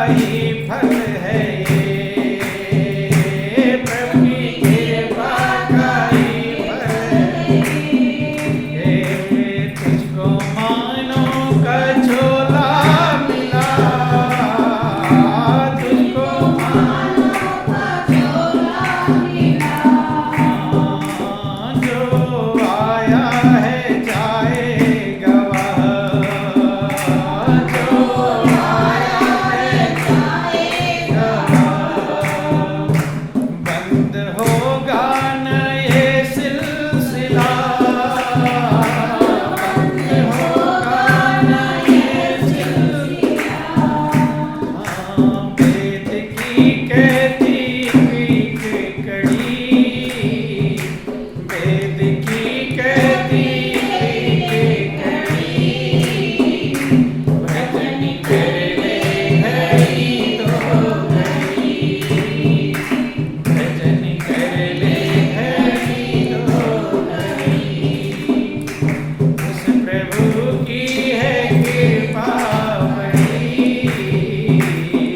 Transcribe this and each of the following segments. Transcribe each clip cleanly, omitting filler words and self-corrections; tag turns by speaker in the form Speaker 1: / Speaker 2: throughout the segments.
Speaker 1: ही फल है ये, प्रभु की कृपा का ही फल है ये। तुझको मानो का झोला मिला, तुझको मानो का झोला मिला। जो आया है जाएगा वह, जो आया है जाएगा वह। बंद होगा न ये सिलसिला, बंद होगा न ये सिलसिला। वेद की कहती हुई कड़ी, वेद की कहती हुई कड़ी। भजन कर ले घड़ी तो घड़ी, भजन कर ले घड़ी तो घड़ी। उस प्रभु की है कृपा बड़ी,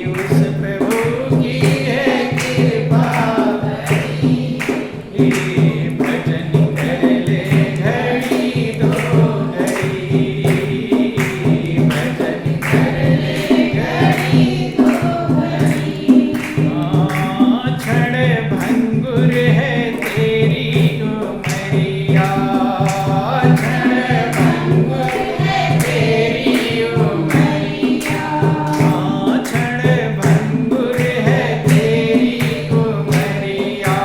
Speaker 1: उस प्रभु की है कृपा बड़ी। भजन कर ले घड़ी तो घड़ी, भजन कर ले घड़ी तो घड़ी। क्षण भंगुर है तेरी उमरिया, क्षण भंगुर है तेरी उमरिया। क्षण भंगुर है तेरी उमरिया,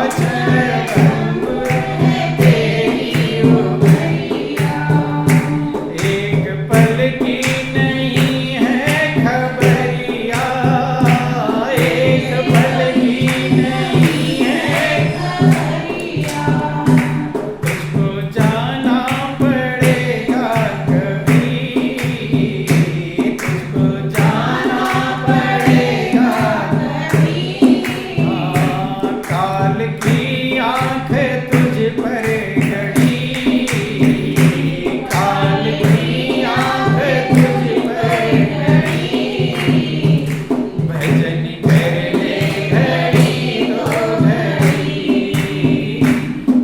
Speaker 1: क्षण भंगुर है तेरी उमरिया। एक पल की नहीं है खबरिया, एक पल की नहीं है खबरिया। तुझको जाना पड़ेगा कभी, तुझको जाना पड़ेगा कभी। काल की आँख तुझ पर गड़ी, काल की आँख तुझ पर गड़ी। भजन कर ले घड़ी तो घड़ी,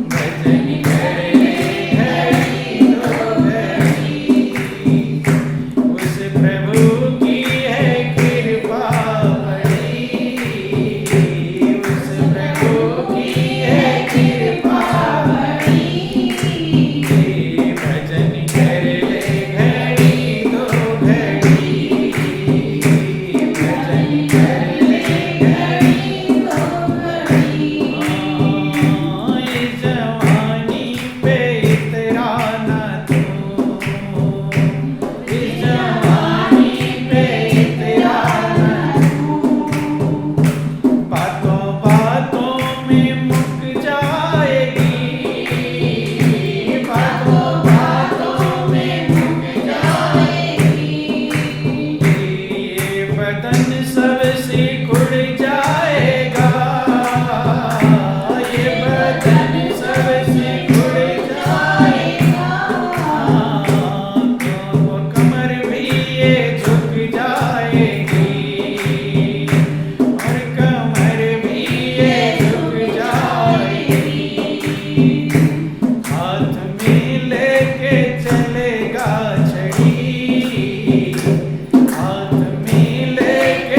Speaker 1: भजन कर ले घड़ी तो घड़ी। उस प्रभु की है कृपा बड़ी, उस प्रभु की है कृपा बड़ी। भजन कर ले घड़ी तो घड़ी, भजन कर ले घड़ी तो घड़ी। इस जवानी पे इतरा न तू, इस जवानी पे इतरा न तू। बातों बातों में मुक जाएगी, बातों बातों में मुक जाएगी। ये बदन सब सिकुड़ जाएगा, ये बदन सब सिकुड़ जाएगा। तो कमर भी ये झुक जाएगी, और कमर भी ये झुक जाएगी। हाथ में लेके चलेगा छड़ी, हाथ में लेके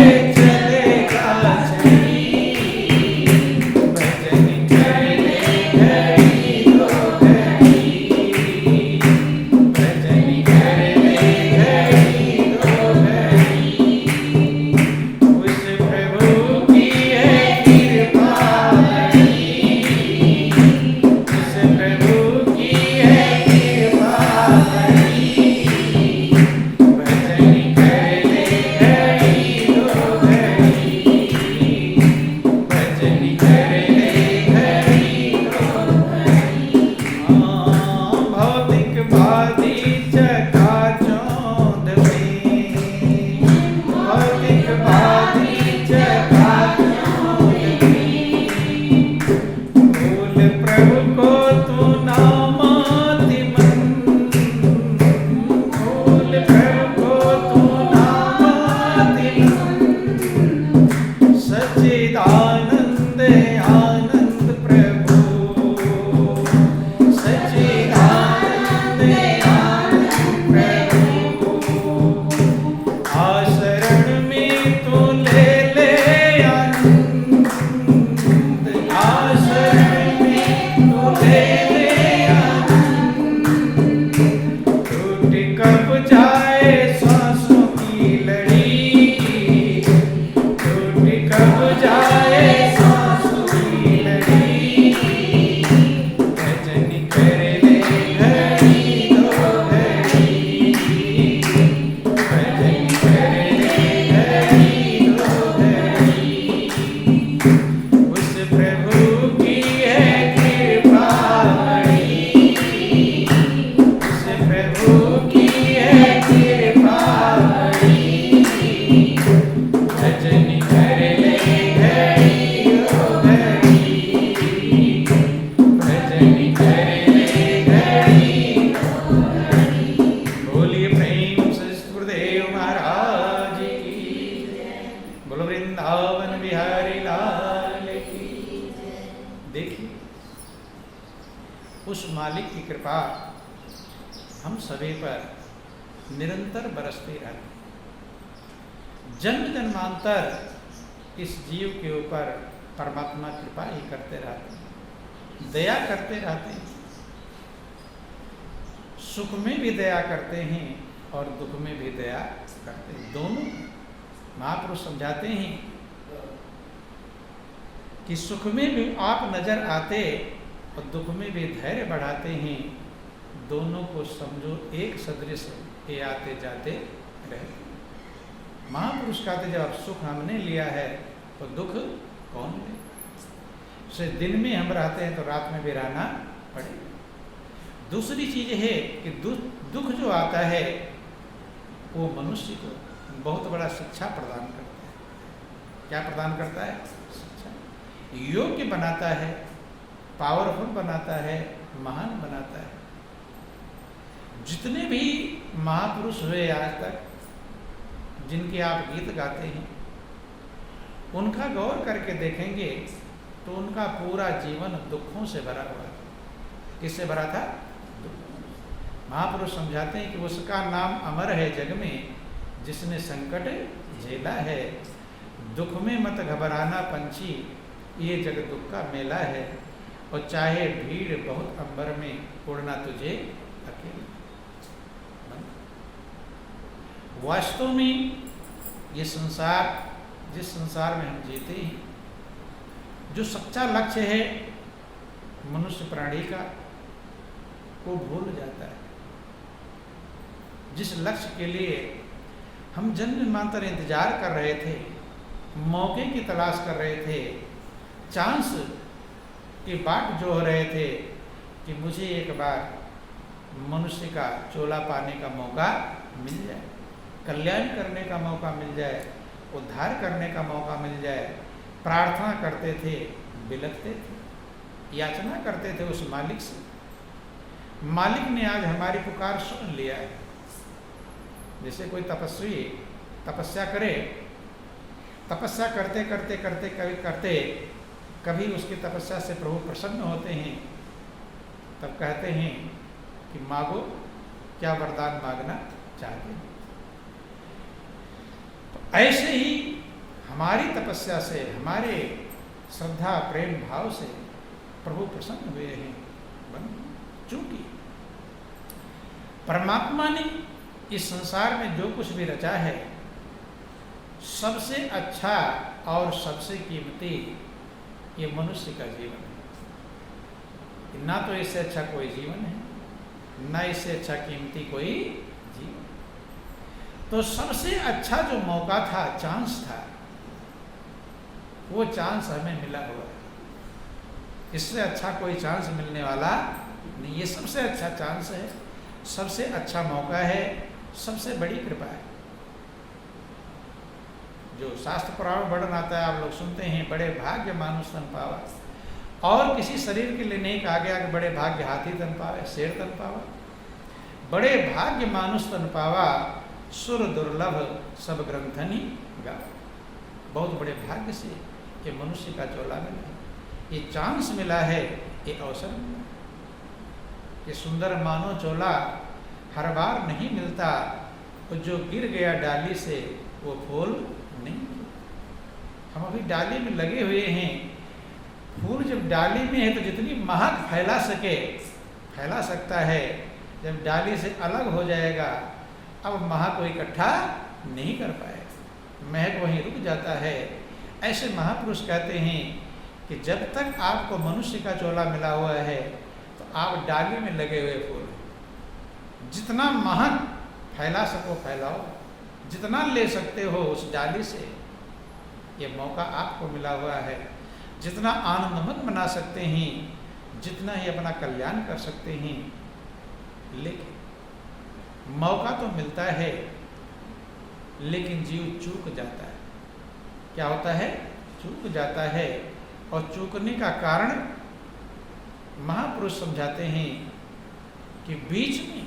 Speaker 1: उस मालिक की कृपा हम सभी पर निरंतर बरसती रहती। जन्म जन्मांतर इस जीव के ऊपर परमात्मा कृपा ही करते रहते हैं, दया करते रहते हैं। सुख में भी दया करते हैं और दुख में भी दया करते हैं, दोनों। महापुरुष समझाते हैं कि सुख में भी आप नजर आते और दुख में भी धैर्य बढ़ाते हैं। दोनों को समझो एक सदृश ये आते जाते रहते। महापुरुष कहते जब सुख हमने लिया है तो दुख कौन ले? उसे दिन में हम रहते हैं तो रात में भी रहना पड़ेगा। दूसरी चीज है कि दुख जो आता है वो मनुष्य को बहुत बड़ा शिक्षा प्रदान करता है। क्या प्रदान करता है? शिक्षा। योग्य बनाता है, पावरफुल बनाता है, महान बनाता है। जितने भी महापुरुष हुए आज तक, जिनके आप गीत गाते हैं, उनका गौर करके देखेंगे तो उनका पूरा जीवन दुखों से भरा हुआ था। किससे भरा था? महापुरुष समझाते हैं कि उसका नाम अमर है जग में, जिसने संकट झेला है। दुख में मत घबराना पंछी, ये जग दुख का मेला है। और चाहे भीड़ बहुत अंबर में, उड़ना तुझे अकेले। वास्तव में ये संसार, जिस संसार में हम जीते हैं, जो सच्चा लक्ष्य है मनुष्य प्राणी का, वो भूल जाता है। जिस लक्ष्य के लिए हम जन्म जन्मांतर इंतजार कर रहे थे, मौके की तलाश कर रहे थे, चांस की बाट जो हो रहे थे कि मुझे एक बार मनुष्य का चोला पाने का मौका मिल जाए, कल्याण करने का मौका मिल जाए, उद्धार करने का मौका मिल जाए, प्रार्थना करते थे, बिलखते थे, याचना करते थे उस मालिक से। मालिक ने आज हमारी पुकार सुन लिया है। जैसे कोई तपस्वी तपस्या करे, तपस्या करते करते करते कभी उसकी तपस्या से प्रभु प्रसन्न होते हैं, तब कहते हैं कि मांगो, क्या वरदान मांगना चाहते हैं। तो ऐसे ही हमारी तपस्या से, हमारे श्रद्धा प्रेम भाव से प्रभु प्रसन्न हुए हैं। चूंकि परमात्मा ने इस संसार में जो कुछ भी रचा है, सबसे अच्छा और सबसे कीमती ये मनुष्य का जीवन है। ना तो इससे अच्छा कोई जीवन है, ना इससे अच्छा कीमती कोई जीवन। तो सबसे अच्छा जो मौका था, चांस था, वो चांस हमें मिला हुआ है। इससे अच्छा कोई चांस मिलने वाला नहीं। ये सबसे अच्छा चांस है, सबसे अच्छा मौका है, सबसे बड़ी कृपा है। जो शास्त्र पुराण वर्णन आता है, आप लोग सुनते हैं, बड़े भाग्य मानुष तन पावा। और किसी शरीर के लिए नहीं कहा गया कि बड़े भाग्य हाथी तन पावे, शेर तन पावा। बड़े भाग्य मानुष तन पावा, सुर दुर्लभ सब ग्रंथनी गा। बहुत बड़े भाग्य से ये मनुष्य का चोला मिला है, ये चांस मिला है, ये अवसर मिला है। ये सुंदर मानो चोला हर बार नहीं मिलता, तो जो गिर गया डाली से वो फूल नहीं। हम अभी डाली में लगे हुए हैं, फूल जब डाली में है तो जितनी महक फैला सके फैला सकता है। जब डाली से अलग हो जाएगा, अब महक को इकट्ठा नहीं कर पाएगा, महक वहीं रुक जाता है। ऐसे महापुरुष कहते हैं कि जब तक आपको मनुष्य का चोला मिला हुआ है, तो आप डाली में लगे हुए फूल, जितना महक फैला सको फैलाओ, जितना ले सकते हो उस डाली से, ये मौका आपको मिला हुआ है। जितना आनंदमय बना सकते हैं, जितना ही अपना कल्याण कर सकते हैं, लेकिन मौका तो मिलता है, लेकिन जीव चूक जाता है। क्या होता है? चूक जाता है। और चूकने का कारण महापुरुष समझाते हैं कि बीच में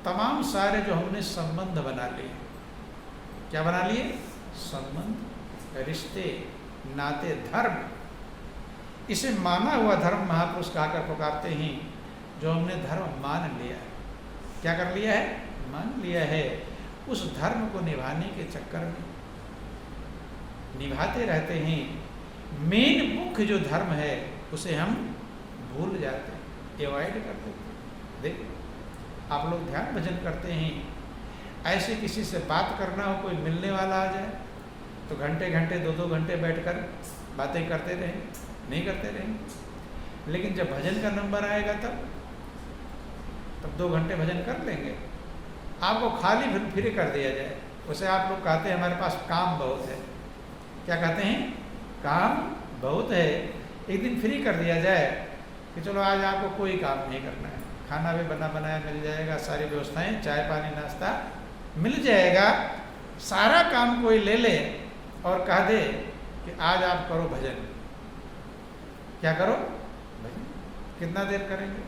Speaker 1: तमाम सारे जो हमने संबंध बना लिए, क्या बना लिए? संबंध, रिश्ते, नाते, धर्म, इसे माना हुआ धर्म महापुरुष कहकर पुकारते हैं जो हमने धर्म मान लिया है। क्या कर लिया है? मान लिया है। उस धर्म को निभाने के चक्कर में निभाते रहते हैं। मेन मुख्य जो धर्म है उसे हम भूल जाते हैं, अवॉइड कर देते हैं। देखो आप लोग ध्यान भजन करते हैं, ऐसे किसी से बात करना हो, कोई मिलने वाला आ जाए तो घंटे घंटे 2-2 घंटे बैठकर बातें करते रहें, नहीं करते रहेंगे। लेकिन जब भजन का नंबर आएगा तब 2 घंटे भजन कर लेंगे। आपको खाली फिर कर दिया जाए, उसे आप लोग कहते हैं हमारे पास काम बहुत है। क्या कहते हैं? काम बहुत है। एक दिन फ्री कर दिया जाए कि चलो आज आपको कोई काम नहीं करना है, खाना भी बना बनाया मिल जाएगा, सारी व्यवस्थाएं, चाय पानी नाश्ता मिल जाएगा। सारा काम कोई ले ले और कह दे कि आज आप करो भजन। क्या करो? भजन। कितना देर करेंगे?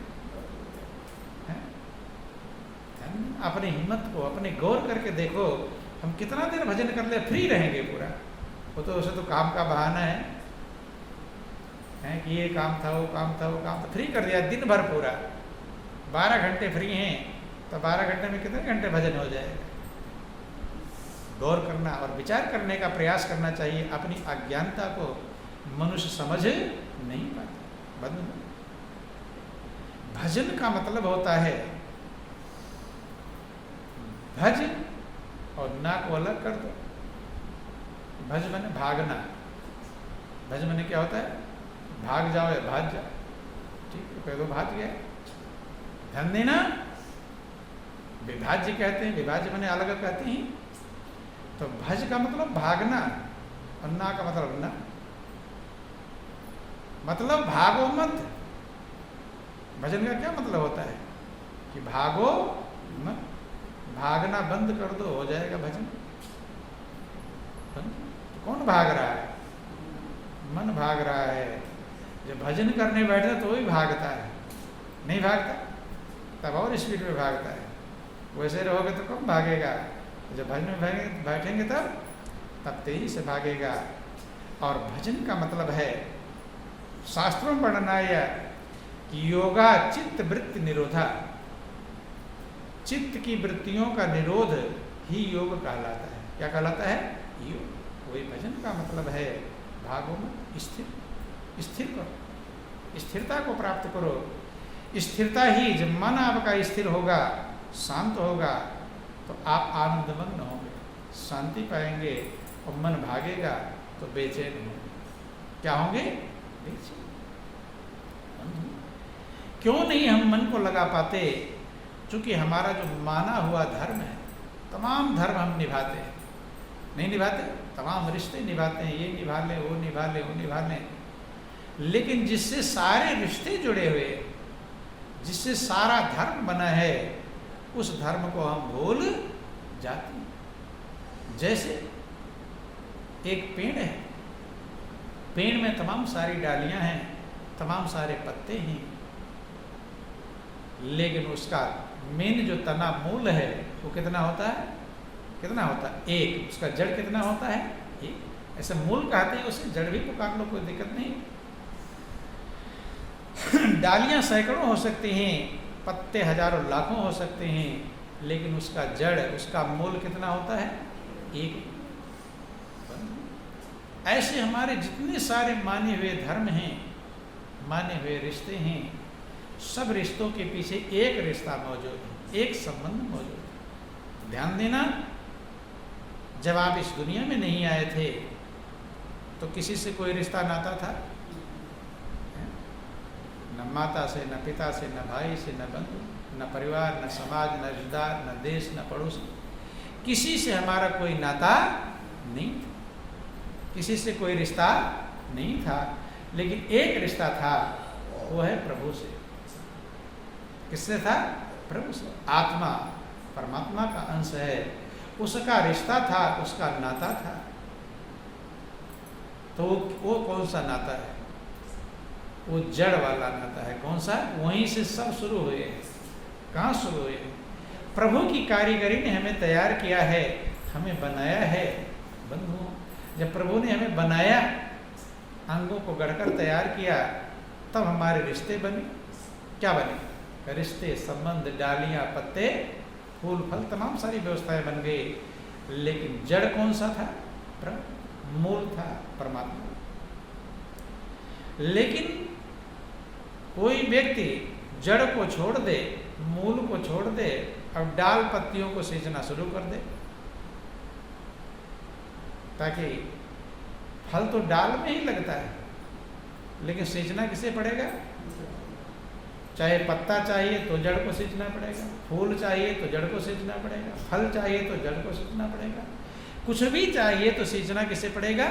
Speaker 1: अपनी हिम्मत को, अपने गौर करके देखो, हम कितना देर भजन कर ले, फ्री रहेंगे पूरा। वो तो उसे तो काम का बहाना है कि ये काम था, वो काम था, वो काम था, फ्री कर दिया दिन भर पूरा। 12 घंटे फ्री हैं तो 12 घंटे में कितने घंटे भजन हो जाएगा? गौर करना और विचार करने का प्रयास करना चाहिए। अपनी अज्ञानता को मनुष्य समझ नहीं पाता। भजन का मतलब होता है भज और ना को अलग कर दो। भज माने भागना। भज माने क्या होता है? भाग जाओ या भाग जाओ। ठीक है, कह दो भाग गया। ध्यान देना, विभाज्य कहते हैं, विभाज्य माने अलग कहते हैं। तो भज का मतलब भागना और ना का मतलब ना, मतलब भागो मत। भजन का क्या मतलब होता है? कि भागो मत, भागना बंद कर दो, हो जाएगा भजन। तो कौन भाग रहा है? मन भाग रहा है। जब भजन करने बैठे तो वही भागता है, नहीं भागता तब और स्पीड में भागता है। वैसे रहोगे तो कम भागेगा, जब भजन में बैठेंगे तब तेजी से भागेगा। और भजन का मतलब है, शास्त्रों में वर्णना है कि योगा चित्त वृत्ति निरोधा। चित्त की वृत्तियों का निरोध ही योग कहलाता है। क्या कहलाता है? योग। वही भजन का मतलब है। भागो मत, स्थिर करो, स्थिरता को प्राप्त करो। स्थिरता ही, जब मन आपका स्थिर होगा, शांत होगा, तो आप आनंदमग्न होंगे, शांति पाएंगे। और मन भागेगा तो बेचैन होंगे। क्या होंगे? बेचैन। क्यों नहीं हम मन को लगा पाते? चूंकि हमारा जो माना हुआ धर्म है, तमाम धर्म हम निभाते हैं, नहीं निभाते? तमाम रिश्ते निभाते हैं, ये निभा लें, वो निभा लें, वो निभा लें। लेकिन जिससे सारे रिश्ते जुड़े हुए, जिससे सारा धर्म बना है, उस धर्म को हम भूल जाते हैं। जैसे एक पेड़ है, पेड़ में तमाम सारी डालियां हैं, तमाम सारे पत्ते हैं, लेकिन उसका मेन जो तना मूल है वो कितना होता है? कितना होता है? एक। उसका जड़ कितना होता है? एक। ऐसे मूल कहते हैं उसे, जड़ भी पुकार लो, कोई दिक्कत नहीं। डालियां सैकड़ों हो सकती हैं, पत्ते हजारों लाखों हो सकते हैं, लेकिन उसका जड़, उसका मूल कितना होता है? एक। ऐसे हमारे जितने सारे माने हुए धर्म हैं, माने हुए रिश्ते हैं, सब रिश्तों के पीछे एक रिश्ता मौजूद है, एक संबंध मौजूद है। ध्यान देना, जब आप इस दुनिया में नहीं आए थे तो किसी से कोई रिश्ता नाता था? न माता से, न पिता से, न भाई से, न बंधु, न परिवार, न समाज, न रिश्तेदार, न देश, न पड़ोस। किसी से हमारा कोई नाता नहीं था, किसी से कोई रिश्ता नहीं था। लेकिन एक रिश्ता था, वो है प्रभु से। किससे था? प्रभु से। आत्मा परमात्मा का अंश है, उसका रिश्ता था, उसका नाता था। तो वो कौन सा नाता है? वो जड़ वाला नाता है। कौन सा? वहीं से सब शुरू हुए। कहाँ शुरू हुए? प्रभु की कारीगरी ने हमें तैयार किया है, हमें बनाया है। बंधुओं, जब प्रभु ने हमें बनाया अंगों को गढ़कर तैयार किया, तब हमारे रिश्ते बने। क्या बने? रिश्ते, संबंध, डालियां, पत्ते, फूल, फल, तमाम सारी व्यवस्थाएं बन गई। लेकिन जड़ कौन सा था? मूल था परमात्मा। लेकिन कोई व्यक्ति जड़ को छोड़ दे, मूल को छोड़ दे और डाल पत्तियों को सींचना शुरू कर दे, ताकि फल तो डाल में ही लगता है, लेकिन सींचना किसे पड़ेगा? चाहे पत्ता चाहिए तो जड़ को सींचना पड़ेगा, फूल चाहिए तो जड़ को सींचना पड़ेगा, फल चाहिए तो जड़ को सींचना पड़ेगा, कुछ भी चाहिए तो सींचना किसे पड़ेगा?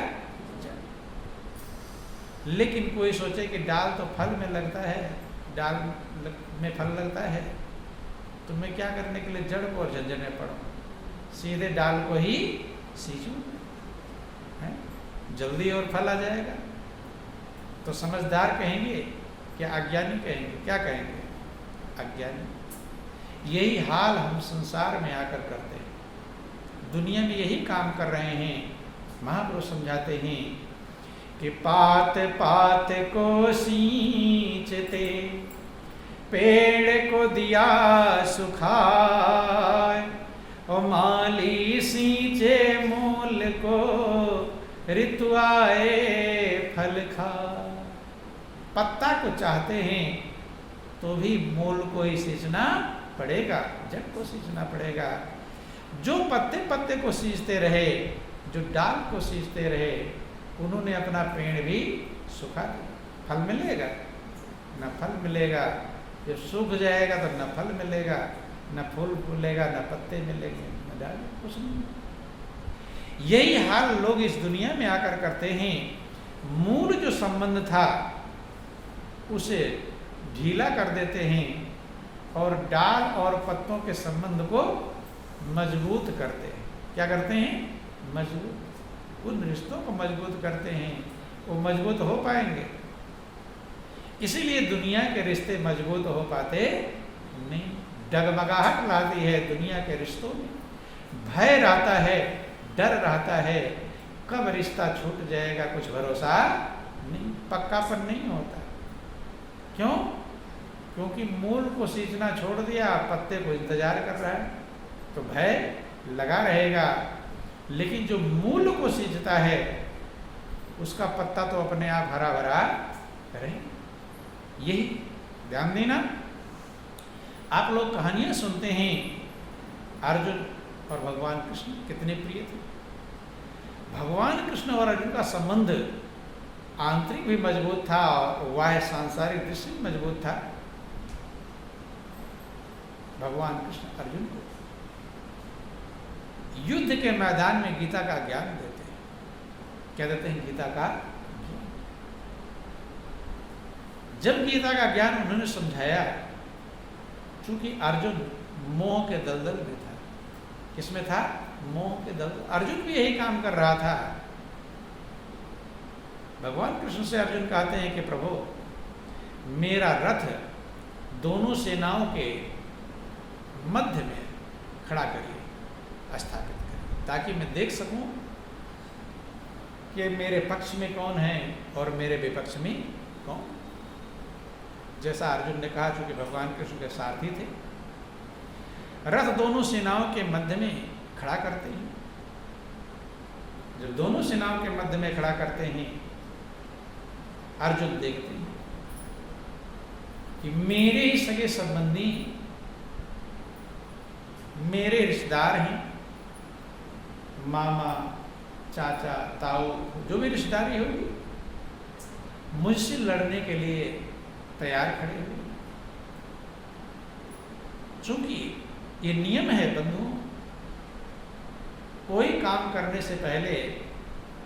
Speaker 1: लेकिन कोई सोचे कि डाल तो फल में लगता है, डाल में फल लगता है, तो मैं क्या करने के लिए जड़ को और झंझट में पड़ूं, सीधे डाल को ही सींचूं, जल्दी और फल आ जाएगा। तो समझदार कहेंगे क्या अज्ञानी कहेंगे? क्या कहेंगे? अज्ञानी। यही हाल हम संसार में आकर करते हैं, दुनिया में यही काम कर रहे हैं। महापुरुष समझाते हैं कि पात पात को सींचते, पेड़ को दिया सुखाए, और माली सींचे मूल को, ऋतु आए फल खाए। पत्ता को चाहते हैं तो भी मूल को ही सींचना पड़ेगा, जड़ को सींचना पड़ेगा। जो पत्ते पत्ते को सींचते रहे, जो डाल को सींचते रहे, उन्होंने अपना पेड़ भी सुखा दिया। फल मिलेगा? न फल मिलेगा। जब सूख जाएगा तो न फल मिलेगा, न फूल फूलेगा, न पत्ते मिलेंगे, न डाल, कुछ नहीं। यही हाल लोग इस दुनिया में आकर करते हैं। मूल जो संबंध था उसे ढीला कर देते हैं और डाल और पत्तों के संबंध को मजबूत करते हैं। क्या करते हैं? मजबूत। उन रिश्तों को मजबूत करते हैं, वो मजबूत हो पाएंगे। इसीलिए दुनिया के रिश्ते मजबूत हो पाते नहीं। डगमगाहट लाती है दुनिया के रिश्तों में, भय रहता है, डर रहता है, कब रिश्ता छूट जाएगा कुछ भरोसा नहीं, पक्कापन नहीं होता। क्यों? क्योंकि मूल को सींचना छोड़ दिया, पत्ते को इंतजार कर रहा है, तो भय लगा रहेगा। लेकिन जो मूल को सींचता है उसका पत्ता तो अपने आप हरा भरा रहे। यही ध्यान देना। आप लोग कहानियां सुनते हैं, अर्जुन और भगवान कृष्ण कितने प्रिय थे। भगवान कृष्ण और अर्जुन का संबंध आंतरिक भी मजबूत था और बाह्य सांसारिक दृष्टि भी मजबूत था। भगवान कृष्ण अर्जुन को युद्ध के मैदान में गीता का ज्ञान देते हैं। क्या देते हैं? गीता का ज्ञान। जब गीता का ज्ञान उन्होंने समझाया, चूंकि अर्जुन मोह के दलदल में था। किसमें था? मोह के दलदल। अर्जुन भी यही काम कर रहा था। भगवान कृष्ण से अर्जुन कहते हैं कि प्रभु, मेरा रथ दोनों सेनाओं के मध्य में खड़ा करिए, स्थापित करिए, ताकि मैं देख सकूं कि मेरे पक्ष में कौन है और मेरे विपक्ष में कौन। जैसा अर्जुन ने कहा, चूंकि भगवान कृष्ण के सारथी थे, रथ दोनों सेनाओं के मध्य में खड़ा करते हैं। जब दोनों सेनाओं के मध्य में खड़ा करते हैं, अर्जुन देखते हैं कि मेरे ही सगे संबंधी, मेरे रिश्तेदार हैं, मामा, चाचा, ताऊ, जो भी रिश्तेदारी होगी, मुझसे लड़ने के लिए तैयार खड़े हुए। चूंकि ये नियम है बंधुओं, कोई काम करने से पहले